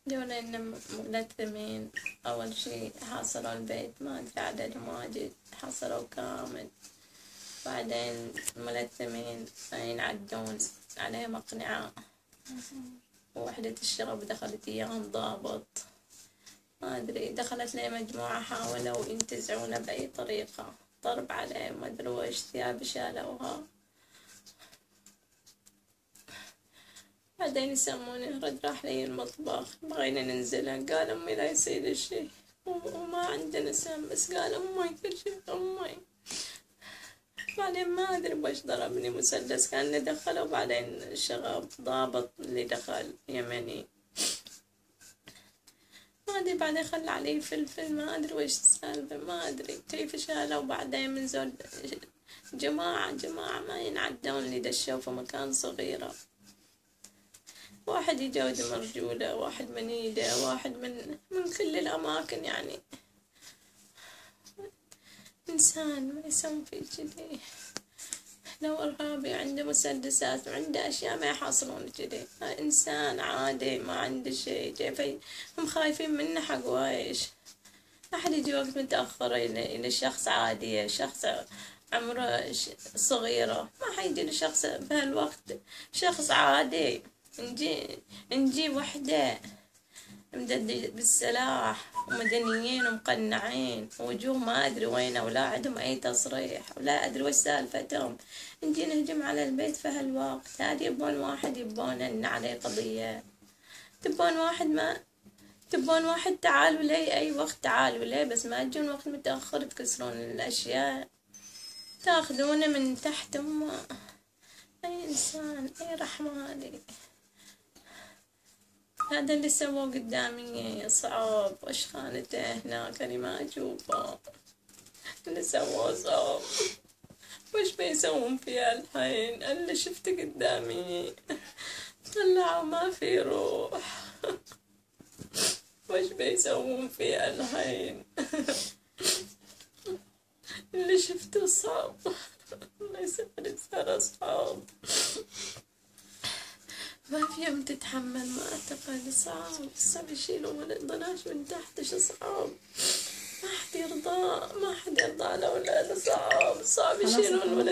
دول ملثمين. أول شي حاصروا البيت، ما أدري عددهم واجد، حاصروا كامل. بعدين ملثمين ينعدون عليه مقنعة، ووحدة الشغب دخلت إياهم ضابط، ما أدري دخلت لي مجموعة حاولوا ينتزعونه بأي طريقة، ضرب عليه ما أدري وإيش، ثياب شالوها. بعدين يسموني رد راح لي المطبخ، بغينا ننزله، قال أمي لا يصير شي، وما عندنا سم، بس قال أمي كل شي أمي. بعدين ما أدري بوش ضربني مسدس، كان دخله. وبعدين الشغب ضابط اللي دخل يمني، ما أدري بعدين خلى علي فلفل، ما أدري ويش السالفة، ما أدري كيف شالوا. وبعدين من زول جماعة ما ينعدون اللي دشوا في مكان صغيرة، واحد يجود مرجولة، واحد من ايده، واحد من كل الأماكن. يعني إنسان ما يسوي في كذي. لو إرهابي عنده مسدسات وعنده أشياء ما يحاصرون كذي. إنسان عادي ما عنده شيء، كيف هم خايفين منه حق وايش؟ أحد يجي وقت متأخر إلى شخص عادي، شخص عمره صغيرة، ما حيجي لشخص بهالوقت، شخص عادي. نجي وحدة مدد بالسلاح ومدنيين ومقنعين، ووجوه ما أدري وين، ولا عندهم أي تصريح، ولا أدري وش سالفتهم، نجي نهجم على البيت في هالوقت. هذا يبون واحد، يبون إن عليه قضية، تبون واحد، ما تبون واحد تعالوا لي أي وقت، تعالوا لي، بس ما تجون وقت متأخر تكسرون الأشياء، تاخذونه من تحت. أي إنسان، أي رحمة هذه. هذا اللي سووه قدامي صعب، وش خانته هناك أنا ما أشوفه، اللي سووه صعب، وش بيسوون فيها الحين؟ اللي شفته قدامي طلعوا ما في روح، وش بيسوون فيها الحين؟ اللي شفته صعب، الله يسهل صار صعب، ما في يوم تتحمل، ما أعتقد. صعب يشيلوا ولد 12 من تحت، إيش صعب، ما حد يرضى، ما حد يرضى على أولاده، صعب يشيلون ولد.